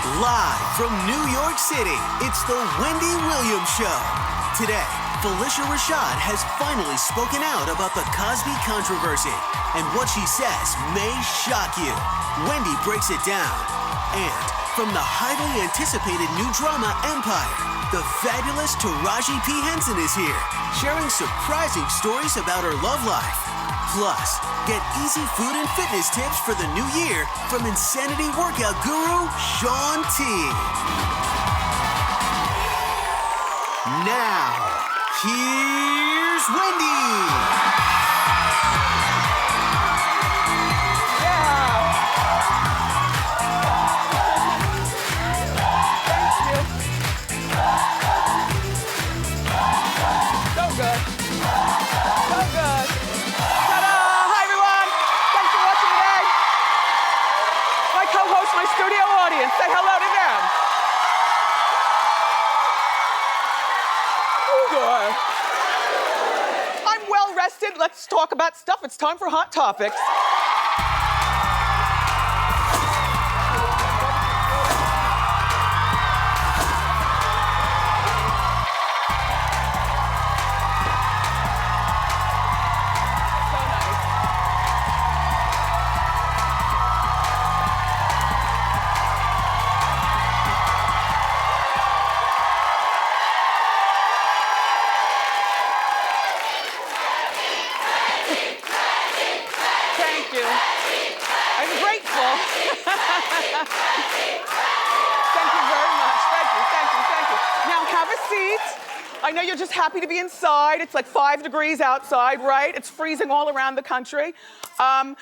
Live from New York City, it's the Wendy Williams Show. Today, Phylicia Rashad has finally spoken out about the Cosby controversy, and what she says may shock you. Wendy breaks it down. And from the highly anticipated new drama Empire, the fabulous Taraji P. Henson is here, sharing surprising stories about her love life. Plus, get easy food and fitness tips for the new year from Insanity workout guru Shaun T. Now, here's Wendy. Say hello to them. Oh, I'm well rested. Let's talk about stuff. It's time for Hot Topics. I know you're just happy to be inside. It's like 5 degrees outside, right? It's freezing all around the country. By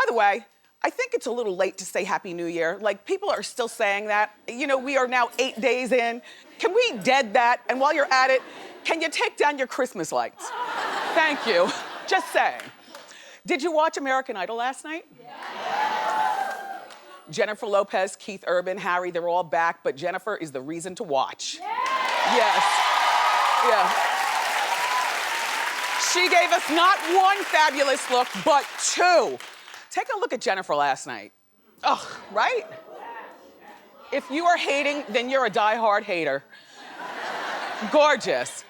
the way, I think it's a little late to say Happy New Year. Like, people are still saying that. You know, we are now 8 days in. Can we dead that? And while you're at it, can you take down your Christmas lights? Thank you. Just saying. Did you watch American Idol last night? Yeah. Jennifer Lopez, Keith Urban, Harry, they're all back, but Jennifer is the reason to watch. Yeah. Yes. Yeah. She gave us not one fabulous look, but 2. Take a look at Jennifer last night. Ugh, right? If you are hating, then you're a diehard hater. Gorgeous.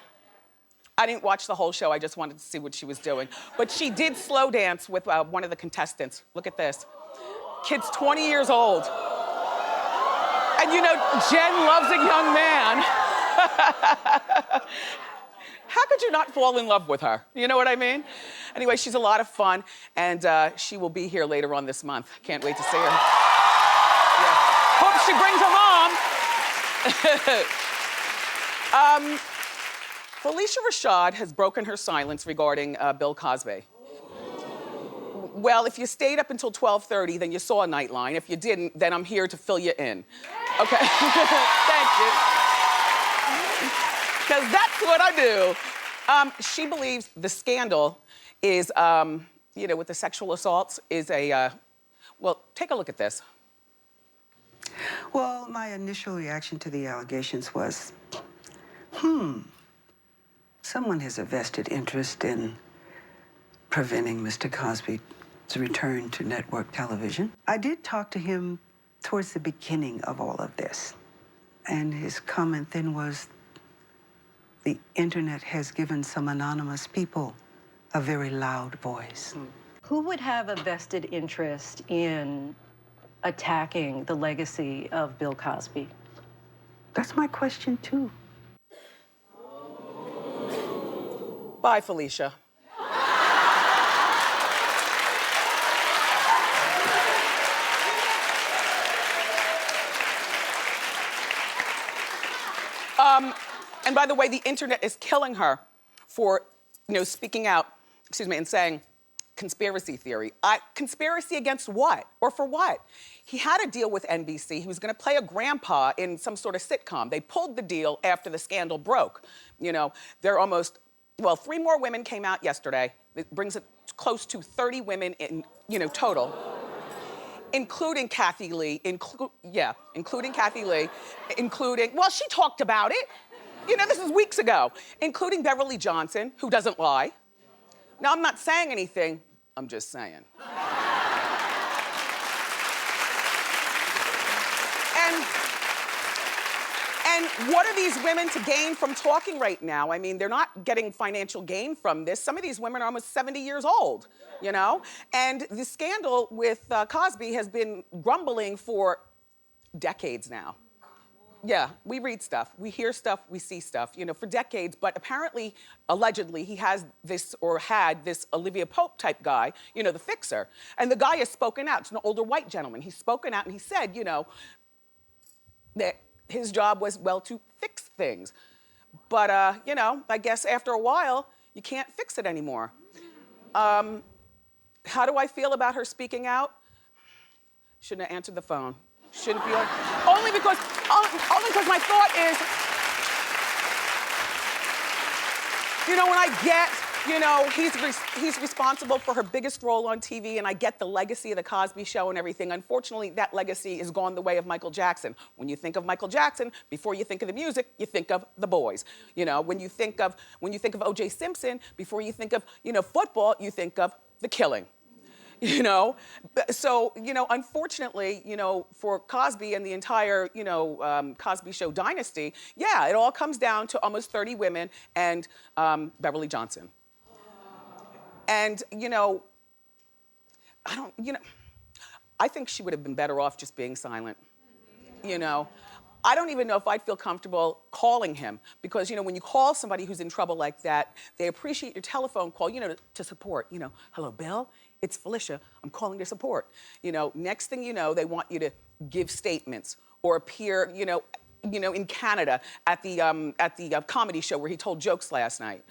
I didn't watch the whole show. I just wanted to see what she was doing. But she did slow dance with one of the contestants. Look at this. Kid's 20 years old. And you know, Jen loves a young man. How could you not fall in love with her? You know what I mean? Anyway, she's a lot of fun, and she will be here later on this month. Can't wait to see her. Yeah. Hope she brings her mom. Phylicia Rashad has broken her silence regarding Bill Cosby. Well, if you stayed up until 12:30, then you saw Nightline. If you didn't, then I'm here to fill you in. Okay, thank you. Because that's what I do. She believes the scandal is, you know, with the sexual assaults is a, well, take a look at this. Well, my initial reaction to the allegations was, someone has a vested interest in preventing Mr. Cosby's return to network television. I did talk to him towards the beginning of all of this, and his comment then was, the internet has given some anonymous people a very loud voice. Who would have a vested interest in attacking the legacy of Bill Cosby? That's my question, too. Bye, Phylicia. And by the way, the internet is killing her for, you know, speaking out, and saying, conspiracy theory. Conspiracy against what? Or for what? He had a deal with NBC. He was gonna play a grandpa in some sort of sitcom. They pulled the deal after the scandal broke. You know, they're almost, well, 3 more women came out yesterday. It brings it close to 30 women in, you know, total. Including Kathy Lee, including Kathy Lee, well, she talked about it. You know, this is weeks ago. Including Beverly Johnson, who doesn't lie. Now, I'm not saying anything, I'm just saying. And what are these women to gain from talking right now? I mean, they're not getting financial gain from this. Some of these women are almost 70 years old, you know? And the scandal with Cosby has been grumbling for decades now. Yeah, we read stuff, we hear stuff, we see stuff, you know, for decades. But apparently, allegedly, he has this or had this Olivia Pope type guy, you know, the fixer. And the guy has spoken out. It's an older white gentleman. He's spoken out and he said, you know, that his job was, well, to fix things. But, you know, I guess after a while, you can't fix it anymore. How do I feel about her speaking out? Shouldn't have answered the phone. Shouldn't be only because my thought is, you know, when I get, you know, he's responsible for her biggest role on TV, and I get the legacy of the Cosby Show and everything. Unfortunately, that legacy has gone the way of Michael Jackson. When you think of Michael Jackson, before you think of the music, you think of the boys. You know, when you think of O.J. Simpson, before you think of, you know, football, you think of the killing. You know, so, you know, unfortunately, you know, for Cosby and the entire, you know, Cosby Show dynasty, yeah, it all comes down to almost 30 women and Beverly Johnson. And, you know, I think she would have been better off just being silent, you know. I don't even know if I'd feel comfortable calling him because, you know, when you call somebody who's in trouble like that, they appreciate your telephone call, you know, to support, you know, hello, Bill? It's Phylicia, I'm calling to support. You know, next thing you know, they want you to give statements or appear, you know, in Canada at the comedy show where he told jokes last night.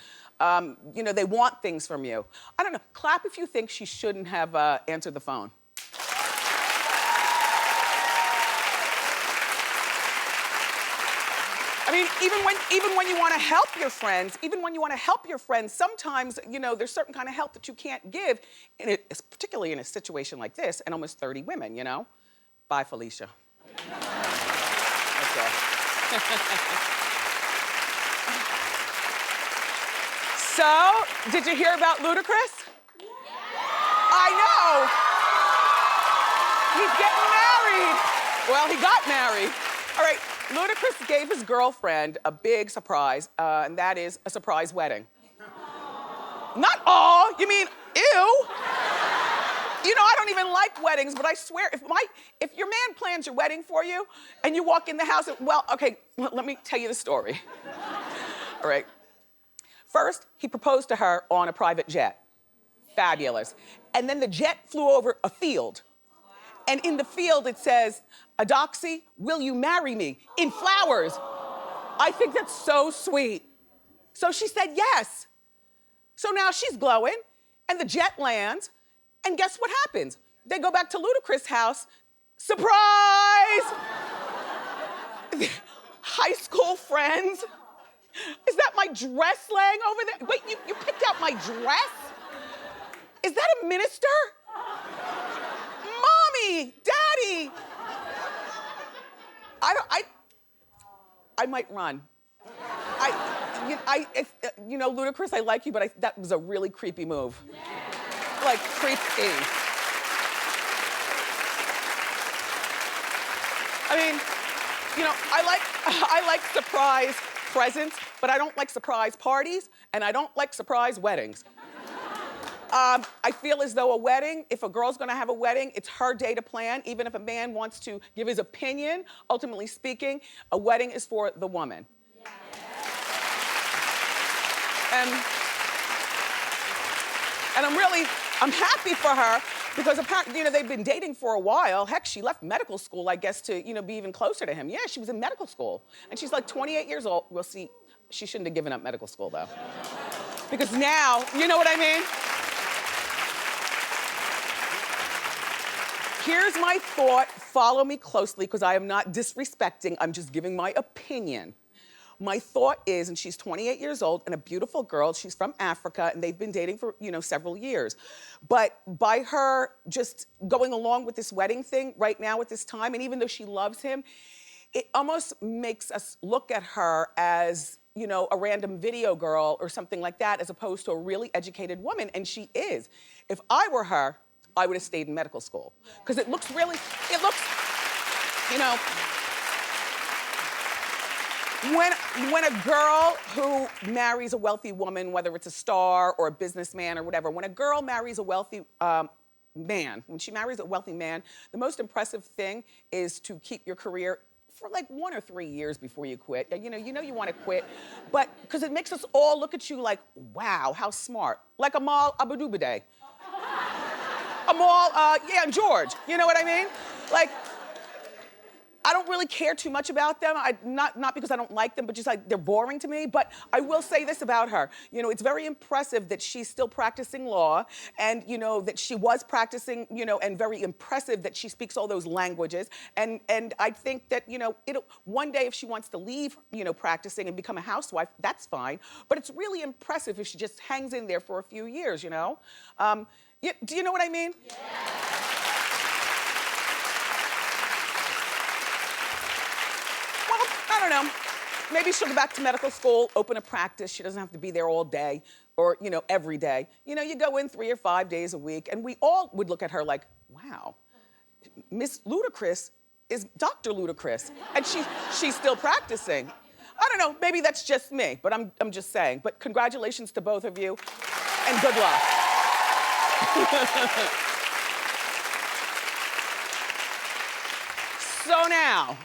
You know, they want things from you. I don't know, clap if you think she shouldn't have answered the phone. I mean, even when you want to help your friends, sometimes, you know, there's certain kind of help that you can't give, particularly in a situation like this, and almost 30 women, you know? Bye, Phylicia. That's all. So, did you hear about Ludacris? I know. He's getting married. Well, he got married. All right. Ludacris gave his girlfriend a big surprise, and that is a surprise wedding. Not all, you mean, ew. You know, I don't even like weddings, but I swear, if your man plans your wedding for you, and you walk in the house, well, okay, let me tell you the story. All right. First, he proposed to her on a private jet. Fabulous. And then the jet flew over a field. And in the field, it says, Adoxy, will you marry me? In flowers. I think that's so sweet. So she said yes. So now she's glowing, and the jet lands, and guess what happens? They go back to Ludacris' house. Surprise! High school friends. Is that my dress laying over there? Wait, you picked out my dress? Is that a minister? Mommy, Daddy. I might run. You know, Ludacris, I like you, but that was a really creepy move. Like, creepy. I mean, you know, I like surprise presents, but I don't like surprise parties, and I don't like surprise weddings. I feel as though a wedding, if a girl's gonna have a wedding, it's her day to plan. Even if a man wants to give his opinion, ultimately speaking, a wedding is for the woman. And I'm happy for her because apparently, you know, they've been dating for a while. Heck, she left medical school, I guess, to, you know, be even closer to him. Yeah, she was in medical school. And she's like 28 years old. Well, see, she shouldn't have given up medical school, though. Because now, you know what I mean? Here's my thought. Follow me closely, because I am not disrespecting. I'm just giving my opinion. My thought is, and she's 28 years old and a beautiful girl. She's from Africa, and they've been dating for, you know, several years. But by her just going along with this wedding thing right now at this time, and even though she loves him, it almost makes us look at her as, you know, a random video girl or something like that, as opposed to a really educated woman, and she is. If I were her, I would have stayed in medical school. Because it looks, you know, When a girl who marries a wealthy woman, whether it's a star or a businessman or whatever, when a girl marries a wealthy man, when she marries a wealthy man, the most impressive thing is to keep your career for like 1 or 3 years before you quit. You know you want to quit, but because it makes us all look at you like, wow, how smart. Like Amal Abadubade. Amal, yeah, and George. You know what I mean? Like, I don't really care too much about them. Not because I don't like them, but just like they're boring to me. But I will say this about her. You know, it's very impressive that she's still practicing law and, you know, that she was practicing, you know, and very impressive that she speaks all those languages. And I think that, you know, one day if she wants to leave, you know, practicing and become a housewife, that's fine. But it's really impressive if she just hangs in there for a few years, you know? Do you know what I mean? Yeah. I don't know. Maybe she'll go back to medical school, open a practice. She doesn't have to be there all day or, you know, every day. You know, you go in 3 or 5 days a week, and we all would look at her like, wow, Miss Ludacris is Dr. Ludacris, and she's still practicing. I don't know, maybe that's just me, but I'm just saying. But congratulations to both of you, and good luck. So now,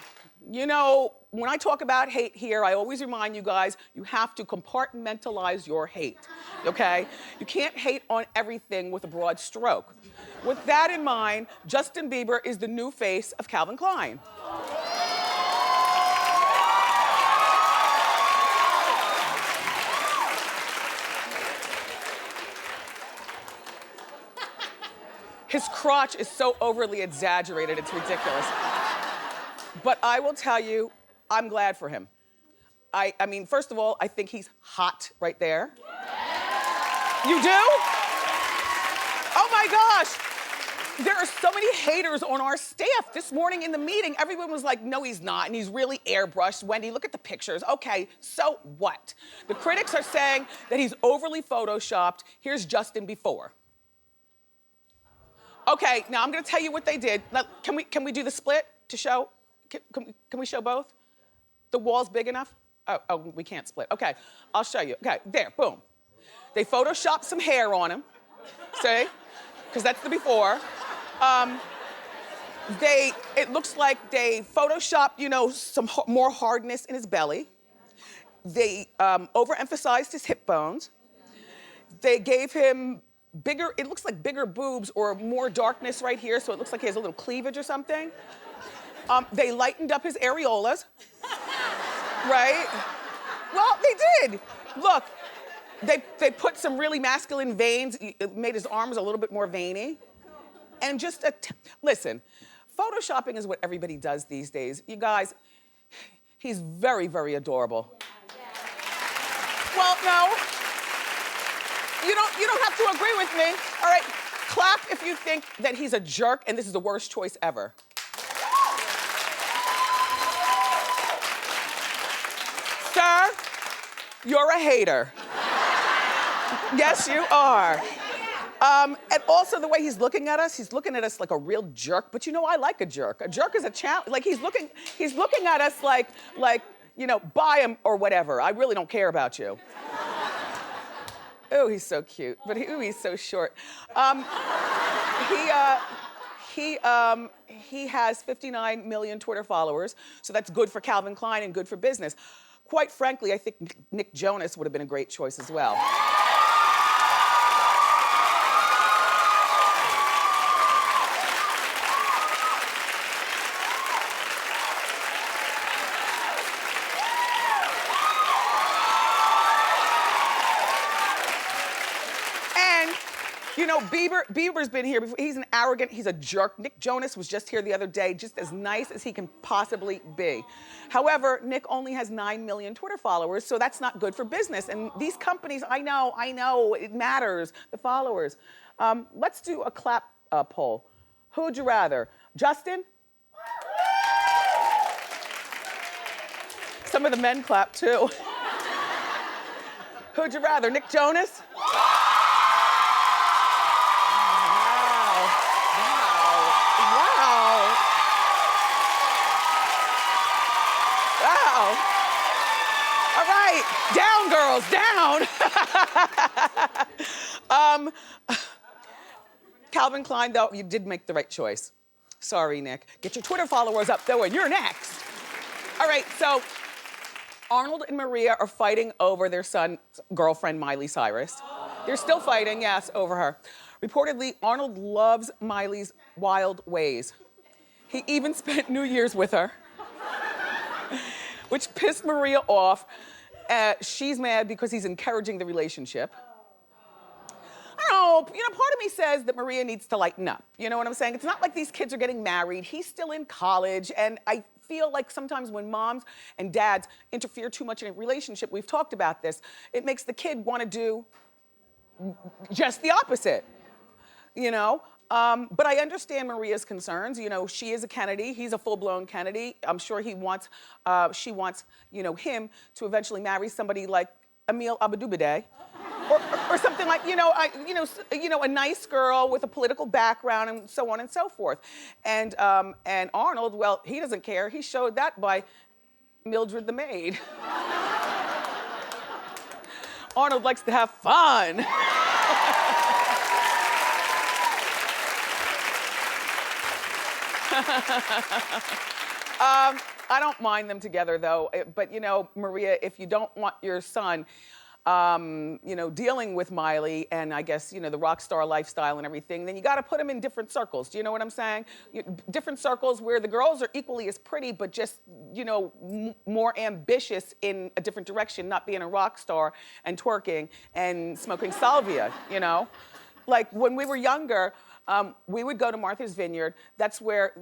you know, when I talk about hate here, I always remind you guys, you have to compartmentalize your hate, okay? You can't hate on everything with a broad stroke. With that in mind, Justin Bieber is the new face of Calvin Klein. His crotch is so overly exaggerated, it's ridiculous. But I will tell you, I'm glad for him. I mean, first of all, I think he's hot right there. You do? Oh my gosh. There are so many haters on our staff. This morning in the meeting, everyone was like, no, he's not, and he's really airbrushed. Wendy, look at the pictures. Okay, so what? The critics are saying that he's overly photoshopped. Here's Justin before. Okay, now I'm gonna tell you what they did. Now, can we do the split to show? Can we show both? The wall's big enough? Oh, we can't split. Okay, I'll show you. Okay, there, boom. They photoshopped some hair on him, see? Because that's the before. It looks like they photoshopped, you know, some more hardness in his belly. They overemphasized his hip bones. They gave him bigger, it looks like bigger boobs or more darkness right here, so it looks like he has a little cleavage or something. They lightened up his areolas, right? Well, they did. Look, they put some really masculine veins, it made his arms a little bit more veiny. And just, listen, photoshopping is what everybody does these days. You guys, he's very, very adorable. Well, no, you don't have to agree with me. All right, clap if you think that he's a jerk and this is the worst choice ever. Sir, you're a hater. Yes, you are. And also the way he's looking at us like a real jerk. But you know, I like a jerk. A jerk is a challenge. Like he's looking at us like, you know, buy him or whatever. I really don't care about you. Oh, he's so cute, but he's so short. He has 59 million Twitter followers, so that's good for Calvin Klein and good for business. Quite frankly, I think Nick Jonas would have been a great choice as well. You know, Bieber's been here before. He's an arrogant, he's a jerk. Nick Jonas was just here the other day, just as nice as he can possibly be. However, Nick only has 9 million Twitter followers, so that's not good for business. And these companies, I know, it matters, the followers. Let's do a clap poll. Who'd you rather? Justin? Some of the men clap too. Who'd you rather? Nick Jonas? All right, down, girls, down. Calvin Klein, though, you did make the right choice. Sorry, Nick. Get your Twitter followers up, though, and you're next. All right, so Arnold and Maria are fighting over their son's girlfriend, Miley Cyrus. They're still fighting, yes, over her. Reportedly, Arnold loves Miley's wild ways. He even spent New Year's with her, which pissed Maria off. She's mad because he's encouraging the relationship. I don't know, part of me says that Maria needs to lighten up. You know what I'm saying? It's not like these kids are getting married. He's still in college, and I feel like sometimes when moms and dads interfere too much in a relationship, we've talked about this, it makes the kid want to do just the opposite, But I understand Maria's concerns. She is a Kennedy. He's a full-blown Kennedy. I'm sure she wants, him to eventually marry somebody like Emile Abadubade. Or something like, a nice girl with a political background and so on and so forth. And Arnold, well, he doesn't care. He showed that by Mildred the maid. Arnold likes to have fun. I don't mind them together, though. But, Maria, if you don't want your son dealing with Miley and I guess, the rock star lifestyle and everything, then you got to put him in different circles. Do you know what I'm saying? Different circles where the girls are equally as pretty, but just, more ambitious in a different direction, not being a rock star and twerking and smoking salvia, Like when we were younger, we would go to Martha's Vineyard. That's where,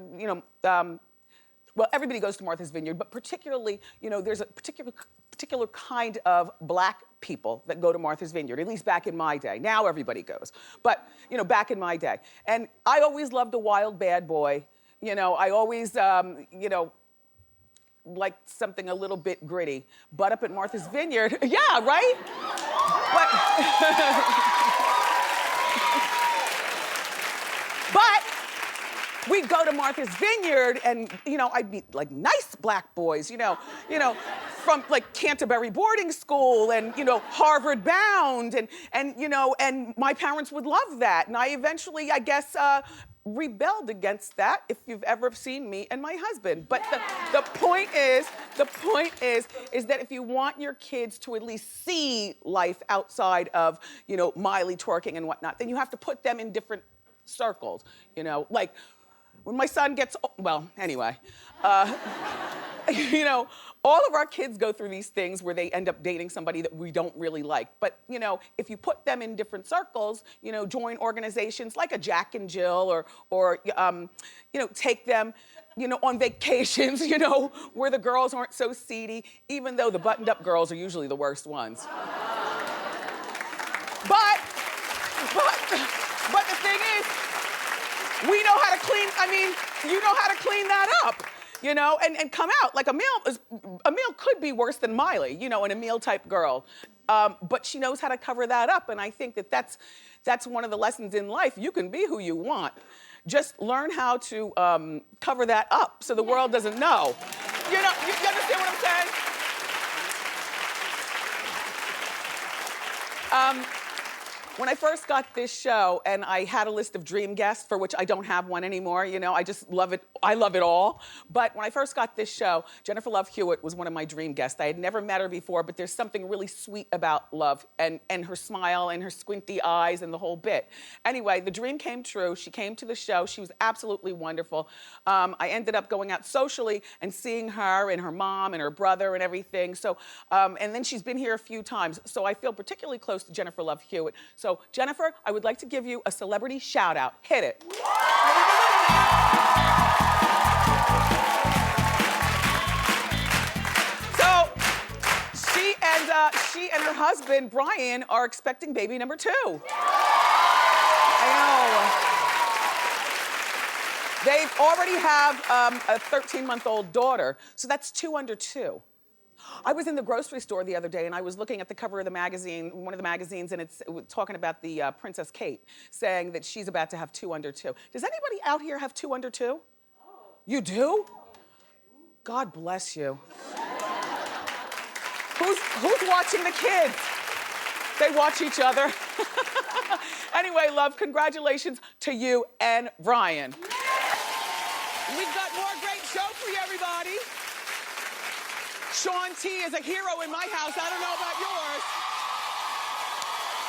well, everybody goes to Martha's Vineyard, but particularly, there's a particular kind of black people that go to Martha's Vineyard, at least back in my day. Now everybody goes, but, back in my day. And I always loved a wild bad boy. I always, liked something a little bit gritty. But up at Martha's Vineyard, yeah, right? But we'd go to Martha's Vineyard and, I'd meet like nice black boys, from like Canterbury boarding school and, Harvard bound and my parents would love that. And I eventually, I guess, rebelled against that, if you've ever seen me and my husband. But the point is that if you want your kids to at least see life outside of, Miley twerking and whatnot, then you have to put them in different circles, like when my son gets, well, anyway, all of our kids go through these things where they end up dating somebody that we don't really like. But, if you put them in different circles, join organizations like a Jack and Jill or take them, on vacations, where the girls aren't so seedy, even though the buttoned-up girls are usually the worst ones. But the thing is, we know how to clean, you know how to clean that up, and come out. Like Emile could be worse than Miley, an Emile-type girl. But she knows how to cover that up, and I think that's one of the lessons in life. You can be who you want. Just learn how to cover that up so the world doesn't know. You understand what I'm saying? When I first got this show, and I had a list of dream guests, for which I don't have one anymore, I just love it. I love it all. But when I first got this show, Jennifer Love Hewitt was one of my dream guests. I had never met her before, but there's something really sweet about Love and her smile and her squinty eyes and the whole bit. Anyway, the dream came true. She came to the show. She was absolutely wonderful. I ended up going out socially and seeing her and her mom and her brother and everything. So, and then she's been here a few times. So I feel particularly close to Jennifer Love Hewitt. So, Jennifer, I would like to give you a celebrity shout out. Hit it. So, she and her husband, Brian, are expecting baby number 2. I know. They already have a 13-month-old daughter, so that's 2 under 2. I was in the grocery store the other day and I was looking at the cover of the magazine, one of the magazines, and it's talking about the Princess Kate, saying that she's about to have 2 under 2. Does anybody out here have 2 under 2? You do? God bless you. Who's watching the kids? They watch each other. Anyway, love, congratulations to you and Ryan. We've got more great show for you, everybody. Shaun T is a hero in my house. I don't know about yours.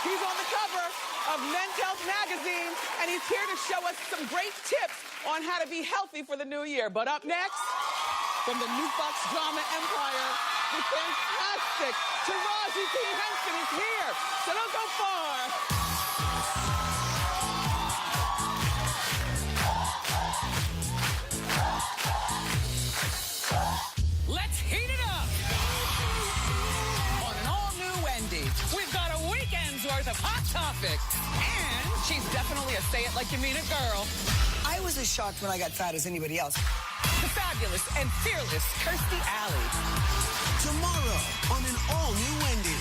He's on the cover of Men's Health magazine, and he's here to show us some great tips on how to be healthy for the new year. But up next, from the new Fox drama empire, the fantastic Taraji P. Henson is here. So don't go far. Let's heat it up. On an all-new Wendy, we've got a weekend's worth of hot topics. And she's definitely a say-it-like-you-mean-it girl. I was as shocked when I got fat as anybody else. The fabulous and fearless Kirstie Alley. Tomorrow on an all-new Wendy.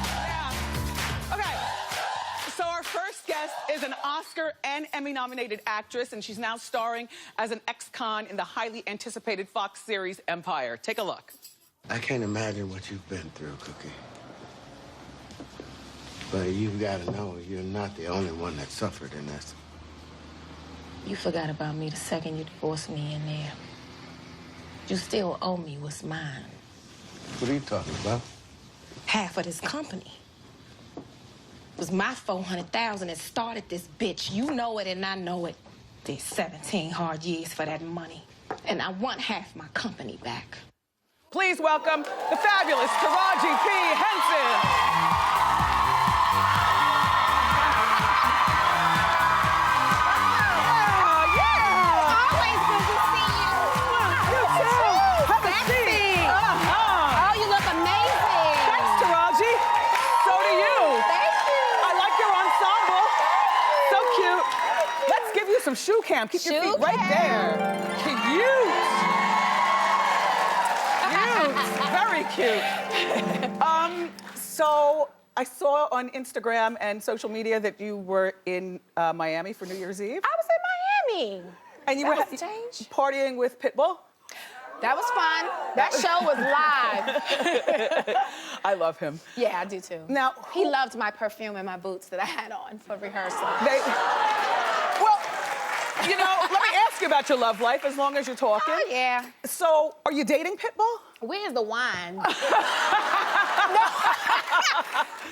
Yeah. Okay. So our first guest is an Oscar and Emmy-nominated actress, and she's now starring as an ex-con in the highly anticipated Fox series Empire. Take a look. I can't imagine what you've been through, Cookie. But you've got to know you're not the only one that suffered in this. You forgot about me the second you divorced me in there. You still owe me what's mine. What are you talking about? Half of this company. It was my $400,000 that started this bitch. You know it and I know it. Did 17 hard years for that money. And I want half my company back. Please welcome the fabulous Taraji P. Henson. Some shoe cam. Keep your feet right there. Cute. Very cute. So I saw on Instagram and social media that you were in Miami for New Year's Eve. I was in Miami. And you were partying with Pitbull? That was fun. That show was live. I love him. Yeah, I do too. Now, he loved my perfume and my boots that I had on for rehearsal. Well, you know, let me ask you about your love life as long as you're talking. Oh, yeah. So, are you dating Pitbull? Where's the wine? No,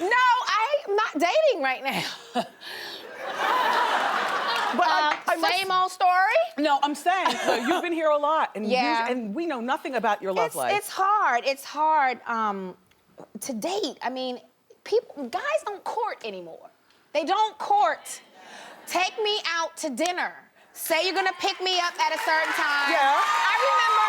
I'm not dating right now. But same old story? No, I'm saying, you've been here a lot, and, yeah. And we know nothing about your love life. It's hard. It's hard to date. I mean, guys don't court anymore. They don't court. Take me out to dinner. Say you're gonna pick me up at a certain time. Yeah. I remember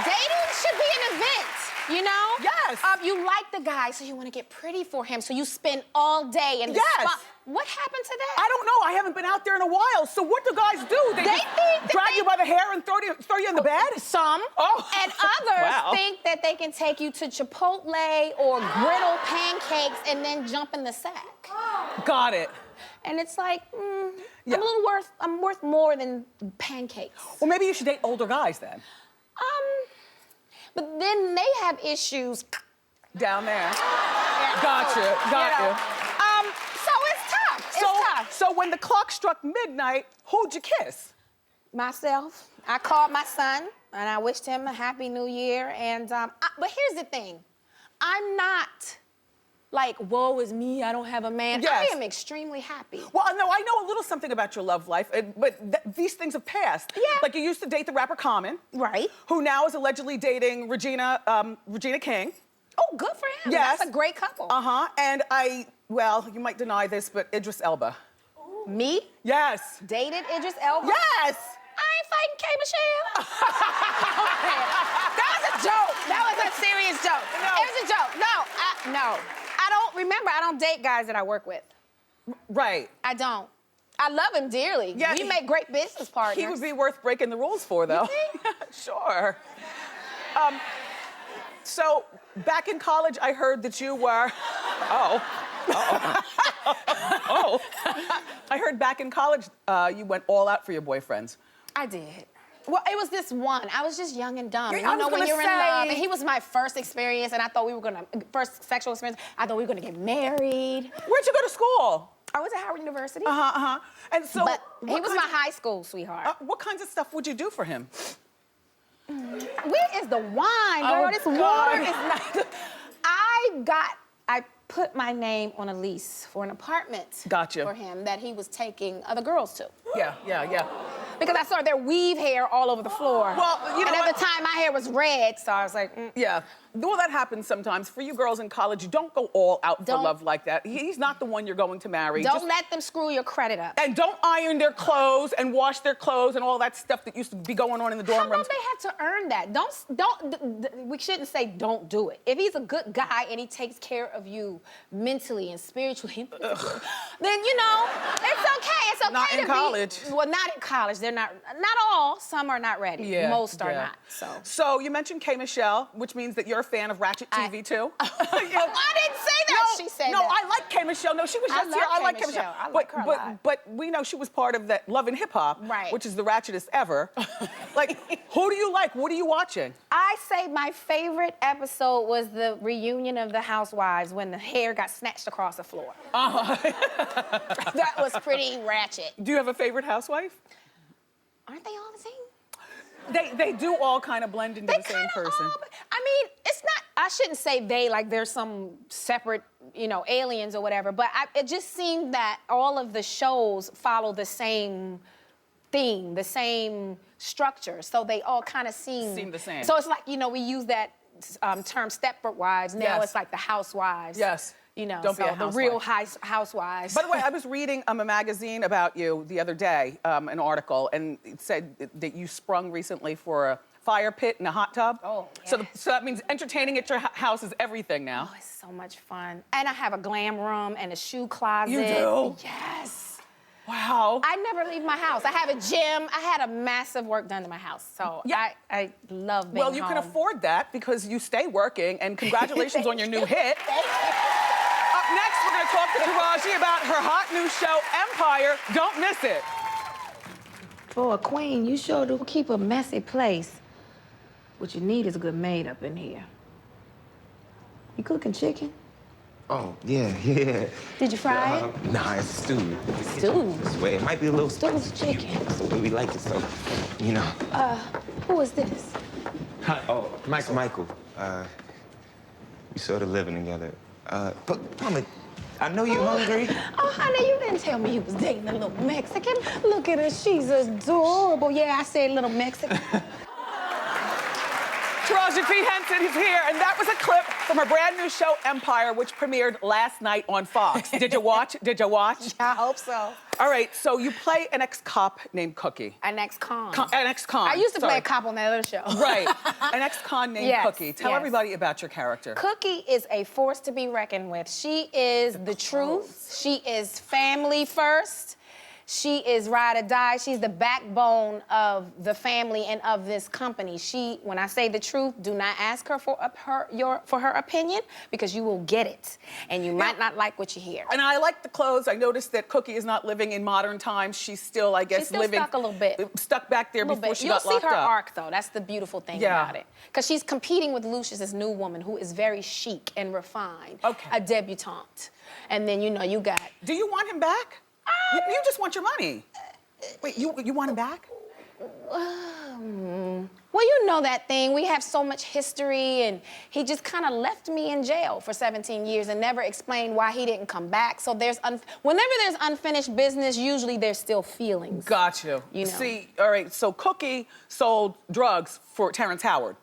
dating should be an event, you know? Yes. You like the guy, so you want to get pretty for him, so you spend all day in the spa. What happened to that? I don't know. I haven't been out there in a while. So what do guys do? They think drag you by the hair and throw you in the bed? Some. Oh. And others think that they can take you to Chipotle or griddle pancakes and then jump in the sack. Got it. And it's like, I'm worth more than pancakes. Well, maybe you should date older guys then. But then they have issues down there. Yeah. Gotcha. Got you. So it's tough. It's tough. So when the clock struck midnight, who'd you kiss? Myself. I called my son and I wished him a happy new year. And but here's the thing, I'm not like, woe is me, I don't have a man. Yes. I am extremely happy. Well, no, I know a little something about your love life, but these things have passed. Yeah. Like you used to date the rapper Common. Right. Who now is allegedly dating Regina King. Oh, good for him. Yes. That's a great couple. Uh-huh. And well, you might deny this, but Idris Elba. Ooh. Me? Yes. Dated Idris Elba? Yes. I ain't fighting K. Michelle. That was a joke. That was a serious joke. No. It was a joke. No. I don't date guys that I work with. Right. I don't. I love him dearly. Yeah, we make great business partners. He would be worth breaking the rules for, though. You think? Sure. So, back in college, I heard that you were... I I heard back in college, you went all out for your boyfriends. I did. Well, it was this one. I was just young and dumb. Yeah, And you know, when you're in love, and he was my first experience, and I thought we were gonna, first sexual experience, I thought we were gonna get married. Where'd you go to school? I was at Howard University. And so, But he was my high school sweetheart. what kinds of stuff would you do for him? Where is the wine, girl? This water is not. I put my name on a lease for an apartment. Gotcha. For him that he was taking other girls to. Yeah. Because I saw their weave hair all over the floor. Well, you know and what? at the time, my hair was red, so I was like, Yeah. Well, that happens sometimes. For you girls in college, you don't go all out for Don't- love like that. He's not the one you're going to marry. Don't let them screw your credit up. And don't iron their clothes and wash their clothes and all that stuff that used to be going on in the dorm How rooms. about they had to earn that? We shouldn't say don't do it. If he's a good guy and he takes care of you mentally and spiritually, then, you know, it's okay. It's okay Not to in college. Well, not in college. They're not all. Some are not ready. Yeah, Most are yeah. not, So you mentioned K. Michelle, which means that you're a fan of Ratchet TV too. I didn't say that. She said no, that. I like K. Michelle. No, she was I just love here. I K. like K. Michelle. Michelle. I like her a lot. But we know she was part of that Love and Hip Hop, Right. which is the ratchetest ever. Like, who do you like? What are you watching? I say my favorite episode was the reunion of the Housewives when the hair got snatched across the floor. That was pretty ratchet. Do you have a favorite housewife? Aren't they all the same? They do all kind of blend into the same person. I mean, it's not, I shouldn't say they like they're some separate, you know, aliens or whatever, but it just seemed that all of the shows follow the same theme, the same structure. So they all kind of seem the same. So it's like, you know, we use that term Stepford Wives. Now Yes. it's like the Housewives. Yes. You know, Don't be a the real housewives. By the way, I was reading a magazine about you the other day, an article, and it said that you sprung recently for a fire pit and a hot tub. Oh, So, yes. so that means entertaining at your house is everything now. Oh, it's so much fun. And I have a glam room and a shoe closet. You do? Yes. Wow. I never leave my house. I have a gym. I had a massive work done to my house. So Yeah. I love being Well, you can home. afford that because you stay working, and congratulations on your new hit. Up next, we're going to talk to Taraji about her hot new show, Empire. Don't miss it. For a queen, you sure do keep a messy place. What you need is a good maid up in here. You cooking chicken? Oh, yeah. Did you fry it? Nah, it's stew. Stew? This way. It might be a little Stew's spicy. chicken. That's the way we like it, so, you know. Who is this? Hi. Oh, Michael. We sort of living together. But, Mama, I know you're hungry. Oh, honey, you didn't tell me you was dating a little Mexican. Look at her, she's adorable. Yeah, I said little Mexican. Taraji P. Henson is here, and that was a clip from her brand new show, Empire, which premiered last night on Fox. Did you watch? I hope so. All right, so you play an ex-cop named Cookie. An ex-con. An ex-con. I used to play sorry. a cop on that other show. Right, an ex-con named Yes, Cookie. Tell yes. everybody about your character. Cookie is a force to be reckoned with. She is the truth. She is family first. She is ride or die. She's the backbone of the family and of this company. When I say the truth, do not ask her for her opinion because you will get it, and you might not like what you hear. And I like the clothes. I noticed that Cookie is not living in modern times. She's still, I guess, She's still living stuck a little bit. Stuck back there before she got You'll locked see her up. arc, though. That's the beautiful thing about it. Because she's competing with Lucius, this new woman who is very chic and refined. Okay. A debutante. And then, you know, you got... Do you want him back? You just want your money. Wait, you want him back? Well, you know that thing. We have so much history, and he just kind of left me in jail for 17 years and never explained why he didn't come back. So whenever there's unfinished business, usually there's still feelings. Got you. You know. See, all right, so Cookie sold drugs for Terrence Howard.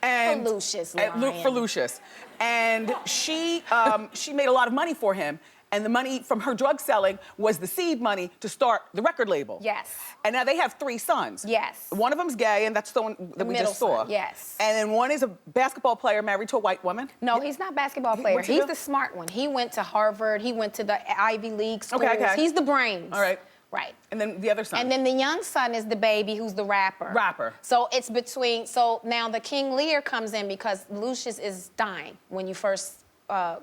And For Lucius, for Lucius. And she made a lot of money for him. And the money from her drug selling was the seed money to start the record label. Yes. And now they have 3 sons. Yes. One of them's gay, and that's the one that we middle just saw. son, yes. And then one is a basketball player married to a white woman. No, he's not a basketball player. What's he He's do? the smart one. He went to Harvard. He went to the Ivy League schools. Okay. He's the brains. All right. Right. And then the other son. And then the young son is the baby who's the rapper. So it's so now the King Lear comes in because Lucius is dying when you first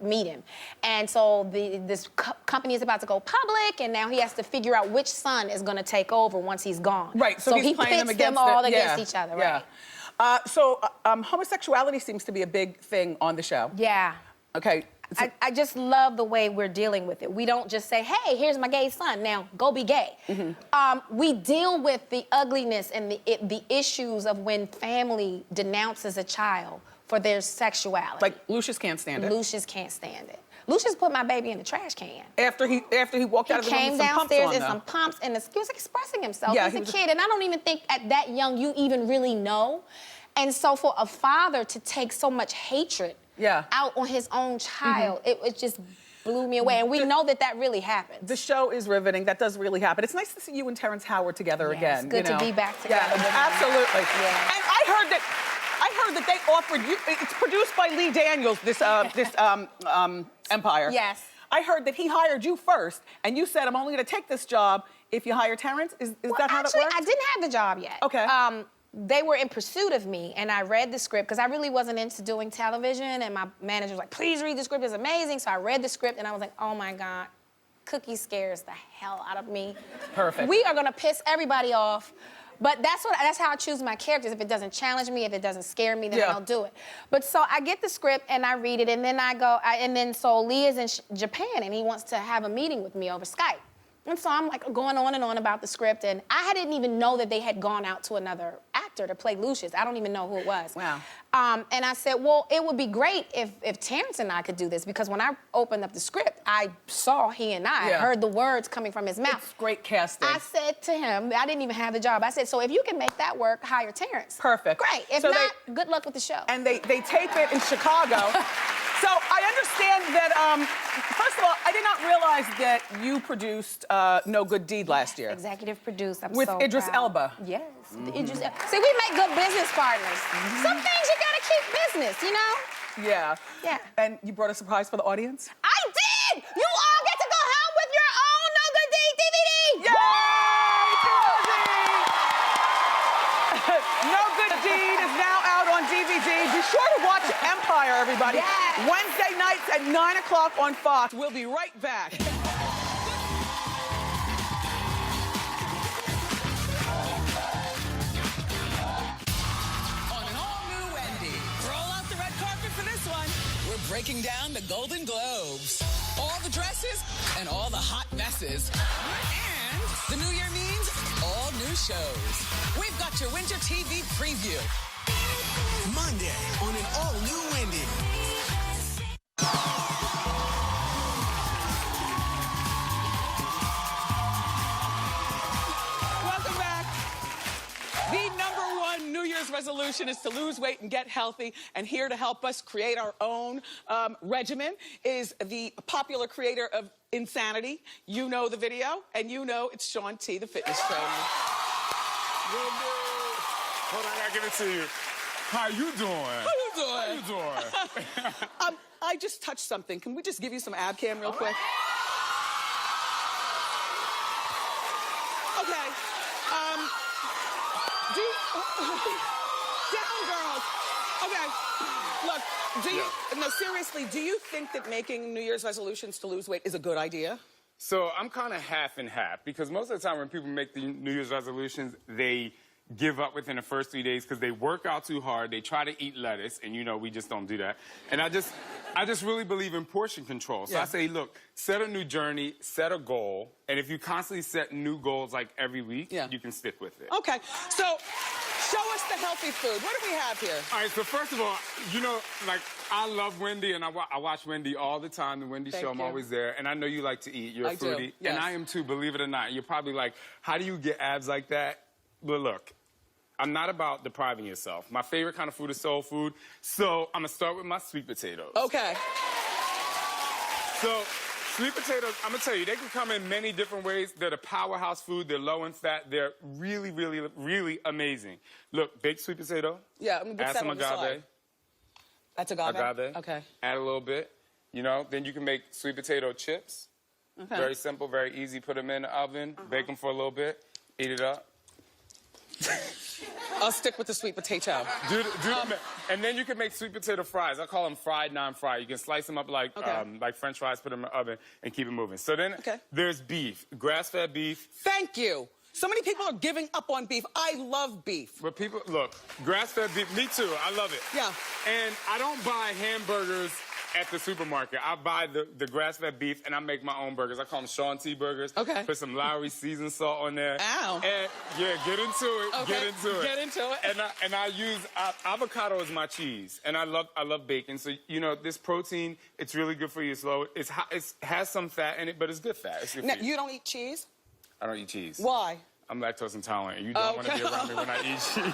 meet him. And so this company is about to go public, and now he has to figure out which son is going to take over once he's gone. Right, so he pits them all against each other, right? Homosexuality seems to be a big thing on the show. Yeah. Okay. I just love the way we're dealing with it. We don't just say, hey, here's my gay son, now go be gay. We deal with the ugliness and the issues of when family denounces a child for their sexuality. Like, Lucius can't stand it. Lucius can't stand it. Lucius put my baby in the trash can. After he walked out of the room with some pumps on, He came downstairs and some pumps, and he was expressing himself. Yeah, He's a kid, and I don't even think at that young you even really know. And so for a father to take so much hatred out on his own child, it just blew me away. And we know that really happens. The show is riveting. That does really happen. It's nice to see you and Terrence Howard together again. It's good to be back together. Yeah, absolutely. Yeah. And I heard that they offered you. It's produced by Lee Daniels. This Empire. Yes. I heard that he hired you first, and you said, "I'm only going to take this job if you hire Terrence." Is that how that works? I didn't have the job yet. Okay. They were in pursuit of me, and I read the script because I really wasn't into doing television, and my manager was like, please read the script, it's amazing. So I read the script, and I was like, oh my God, Cookie scares the hell out of me. Perfect. We are gonna piss everybody off, but that's how I choose my characters. If it doesn't challenge me, if it doesn't scare me, then I'll do it. But so I get the script, and I read it, and then so Lee is in Japan, and he wants to have a meeting with me over Skype. And so I'm like going on and on about the script, and I didn't even know that they had gone out to another actor to play Lucius. I don't even know who it was. Wow. And I said, well, it would be great if Terrence and I could do this, because when I opened up the script, I saw he and I heard the words coming from his mouth. It's great casting. I said to him, I didn't even have the job. I said, so if you can make that work, hire Terrence. Perfect. Great. If not, good luck with the show. And they tape it in Chicago. So I understand that, first of all, I did not realize that you produced No Good Deed last year. Executive produced. I'm with so Idris proud. Elba. Yes. Idris Elba. See, we make good business partners. Some things you gotta keep business, you know? Yeah. Yeah. And you brought a surprise for the audience? I did! You all get to go home with your own No Good Deed DVD! Yay, Taraji! No Good Deed is now out on DVD. Be sure to watch Empire, everybody. Yes. Wednesday nights at 9 o'clock on Fox. We'll be right back. On an all-new Wendy. Roll out the red carpet for this one. We're breaking down the Golden Globes. All the dresses and all the hot messes. And the new year means all new shows. We've got your winter TV preview. Monday on an all-new Wendy. Welcome back. The #1 New Year's resolution is to lose weight and get healthy. And here to help us create our own regimen is the popular creator of Insanity. You know the video, and you know it's Shaun T, the fitness trainer. Hold on, I gotta give it to you. How you doing? How you doing? How you doing? I just touched something. Can we just give you some ab cam real quick? Okay. Down, girls. Okay. Look, no, seriously, do you think that making New Year's resolutions to lose weight is a good idea? So I'm kind of half and half, because most of the time when people make the New Year's resolutions, they give up within the first 3 days because they work out too hard, they try to eat lettuce, and you know we just don't do that. And I just really believe in portion control. So I say, look, set a new journey, set a goal, and if you constantly set new goals like every week, you can stick with it. Okay, so show us the healthy food. What do we have here? All right, so first of all, you know, like, I love Wendy, and I watch Wendy all the time, the Wendy Show, I'm always there, and I know you like to eat, you're a foodie. Do, yes. And I am too, believe it or not. You're probably like, how do you get abs like that? But look, I'm not about depriving yourself. My favorite kind of food is soul food, so I'm gonna start with my sweet potatoes. Okay. So, sweet potatoes, I'm gonna tell you, they can come in many different ways. They're the powerhouse food, they're low in fat, they're really, really, really amazing. Look, baked sweet potato. Yeah, I'm gonna add some agave. That's agave? Agave. Okay. Add a little bit, you know, then you can make sweet potato chips. Okay. Very simple, very easy. Put them in the oven, bake them for a little bit, eat it up. I'll stick with the sweet potato. And then you can make sweet potato fries. I call them fried, non-fried. You can slice them up like French fries, put them in the oven, and keep it moving. So then there's beef, grass-fed beef. Thank you. So many people are giving up on beef. I love beef. But people, look, grass-fed beef, me too, I love it. Yeah. And I don't buy hamburgers at the supermarket. I buy the grass-fed beef, and I make my own burgers. I call them Shaun T burgers. Okay. Put some Lowry seasoned salt on there. Ow. And, yeah, get into it. Okay. Get into it. Get into it. And I use avocado as my cheese, and I love bacon. So you know this protein, it's really good for you. It's low. It has some fat in it, but it's good fat. It's good Now, for you. you don't eat cheese? I don't eat cheese. Why? I'm lactose intolerant, and you don't want to be around me when I eat cheese.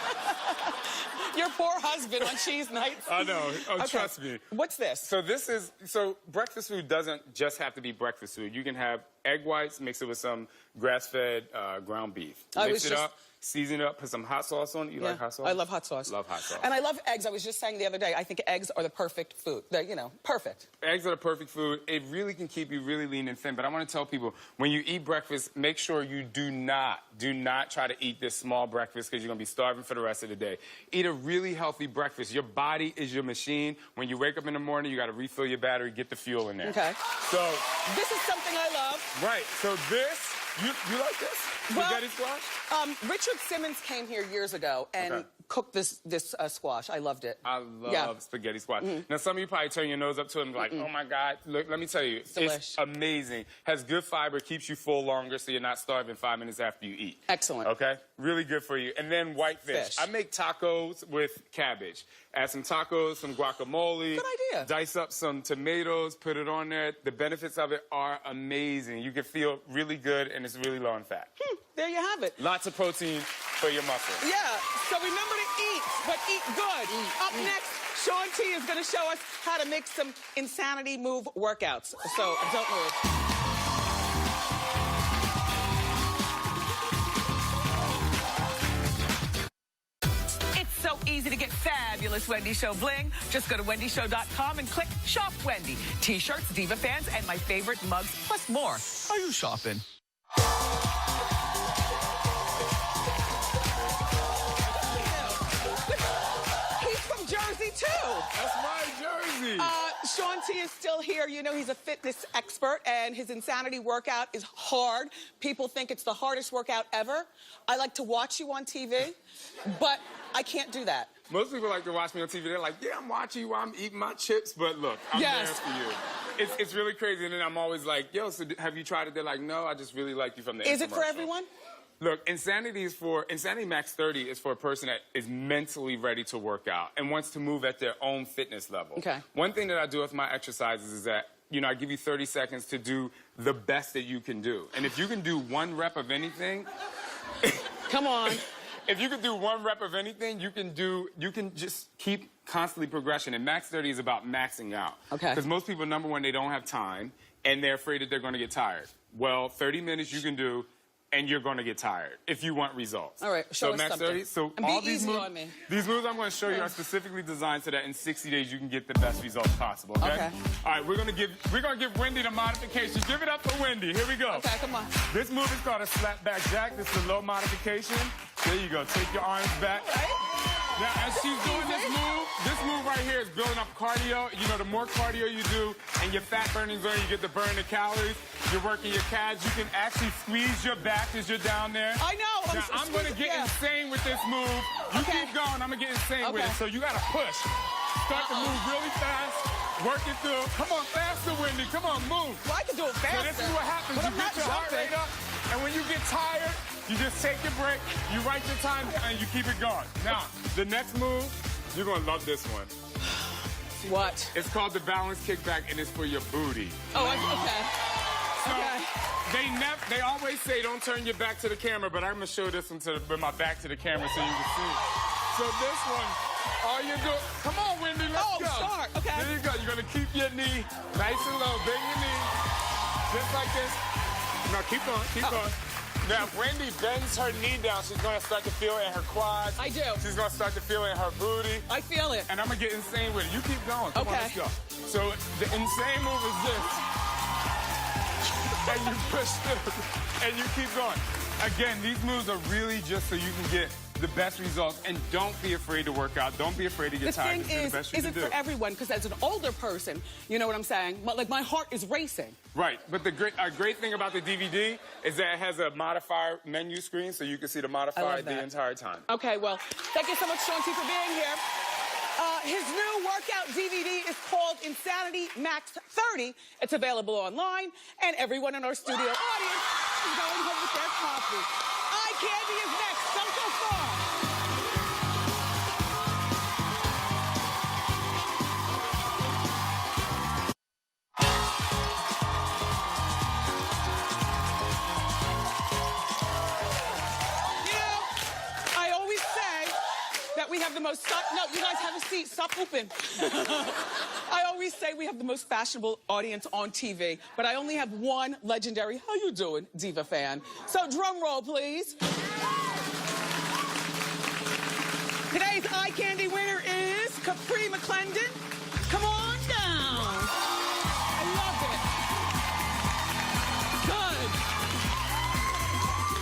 Your poor husband on cheese nights. I know. Oh, trust me. What's this? So breakfast food doesn't just have to be breakfast food. You can have egg whites, mix it with some grass-fed ground beef. Mix it up, season it up, put some hot sauce on it. You like hot sauce? I love hot sauce. Love hot sauce. And I love eggs. I was just saying the other day, I think eggs are the perfect food. They're, you know, perfect. Eggs are the perfect food. It really can keep you really lean and thin. But I want to tell people, when you eat breakfast, make sure you do not try to eat this small breakfast because you're going to be starving for the rest of the day. Eat a really healthy breakfast. Your body is your machine. When you wake up in the morning, you got to refill your battery, get the fuel in there. Okay. So this is something I love. Right. So this, you like this? Spaghetti squash? Richard Simmons came here years ago and cooked this squash. I loved it. I love spaghetti squash. Now, some of you probably turn your nose up to it and be like, oh, my God. Look, let me tell you. It's amazing. Has good fiber, keeps you full longer so you're not starving 5 minutes after you eat. Excellent. Okay? Really good for you. And then white fish. I make tacos with cabbage. Add some tacos, some guacamole. Good idea. Dice up some tomatoes, put it on there. The benefits of it are amazing. You can feel really good, and it's really low in fat. There you have it. Lots of protein for your muscles. Yeah, so remember to eat, but eat good. Up next, Shaun T is going to show us how to make some insanity move workouts. So don't move. It's so easy to get fabulous Wendy Show bling. Just go to wendyshow.com and click Shop Wendy. T-shirts, Diva fans, and my favorite mugs, plus more. Are you shopping? Jersey, too. That's my jersey. Shaun T is still here. You know, he's a fitness expert, and his insanity workout is hard. People think it's the hardest workout ever. I like to watch you on TV, but I can't do that. Most people like to watch me on TV. They're like, yeah, I'm watching you while I'm eating my chips, but look, I'm there for you. It's really crazy, and then I'm always like, yo, so have you tried it? They're like, no, I just really like you from the infomercial. Is it for everyone? Look, Insanity Max 30 is for a person that is mentally ready to work out and wants to move at their own fitness level. Okay. One thing that I do with my exercises is that, you know, I give you 30 seconds to do the best that you can do. And if you can do 1 rep of anything... Come on. If you can do 1 rep of anything, you can just keep constantly progression. And Max 30 is about maxing out. Okay. Because most people, number one, they don't have time, and they're afraid that they're going to get tired. Well, 30 minutes you can do, and you're going to get tired if you want results. All right, show us Max something. 30. So and all be these easy moves, on me. These moves I'm going to show you are specifically designed so that in 60 days you can get the best results possible. Okay. All right, we're gonna give Wendy the modification. Give it up for Wendy. Here we go. Okay, come on. This move is called a slap back jack. This is a low modification. There you go. Take your arms back. Now, as she's doing this move right here is building up cardio. You know, the more cardio you do and your fat burning zone, you get to burn the calories. You're working your calves. You can actually squeeze your back as you're down there. I know. Now, I'm going to get insane with this move. You keep going. I'm going to get insane with it. So you got to push. Start to move really fast. Work it through. Come on, faster, Wendy. Come on, move. Well, I can do it faster. So this is what happens. You get your heart rate up, and when you get tired, you just take your break, you write your time down, and you keep it going. Now, the next move, you're going to love this one. What? It's called the balance kickback, and it's for your booty. Oh, okay. So they always say don't turn your back to the camera, but I'm going to show this one with my back to the camera so you can see. So this one, all you do, come on, Wendy, let's go. Start. Okay. There you go. You're going to keep your knee nice and low. Bend your knee, just like this. No, keep going, keep going. Now, if Wendy bends her knee down, she's going to start to feel it in her quads. I do. She's going to start to feel it in her booty. I feel it. And I'm going to get insane with it. You keep going. Come on, let's go. So the insane move is this. And you push through, and you keep going. Again, these moves are really just so you can get the best results. And don't be afraid to work out. Don't be afraid to get tired. The thing is, is it for everyone? Because as an older person, you know what I'm saying? Like, my heart is racing. Right, but the great thing about the DVD is that it has a modifier menu screen, so you can see the modifier the entire time. Okay, well, thank you so much, Shaun T, for being here. His new workout DVD is called Insanity Max 30. It's available online, and everyone in our studio audience is going home with their coffee. Eye candy is next. Don't go far. We have the most... No, you guys have a seat. Stop whooping. I always say we have the most fashionable audience on TV, but I only have one legendary, how you doing, diva fan. So drum roll, please. Today's eye candy winner is Capri McClendon. Come on down. I love it. Good.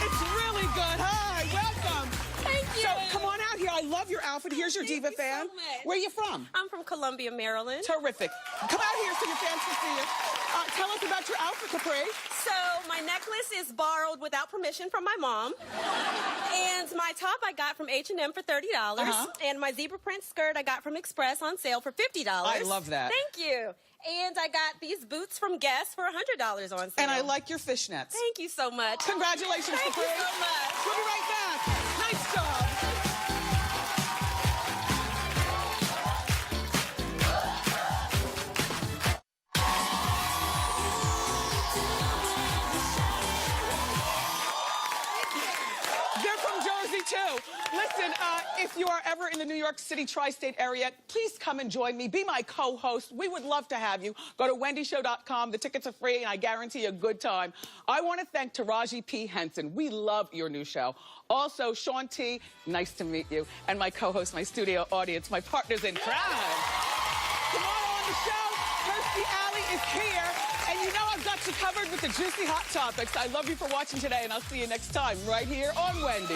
It's really good. Hi, welcome. Thank you. So come on out here. I love your outfit. Here's your diva fan. So much. Where are you from? I'm from Columbia, Maryland. Terrific. Come out here so your fans can see you. Tell us about your outfit, Capri. So my necklace is borrowed without permission from my mom. And my top I got from H&M for $30. And my zebra print skirt I got from Express on sale for $50. I love that. Thank you. And I got these boots from Guess for $100 on sale. And I like your fishnets. Thank you so much. Congratulations, Thank Capri. you so much. We'll be right back. Nice job. They're from Jersey, too. Listen, if you are ever in the New York City tri-state area, please come and join me. Be my co-host. We would love to have you. Go to wendyshow.com. The tickets are free, and I guarantee you a good time. I want to thank Taraji P. Henson. We love your new show. Also, Shaun T, nice to meet you. And my co-host, my studio audience, my partners in crime. Tomorrow on the show, Kirstie Alley is here. And you know I've got you covered with the juicy hot topics. I love you for watching today, and I'll see you next time right here on Wendy.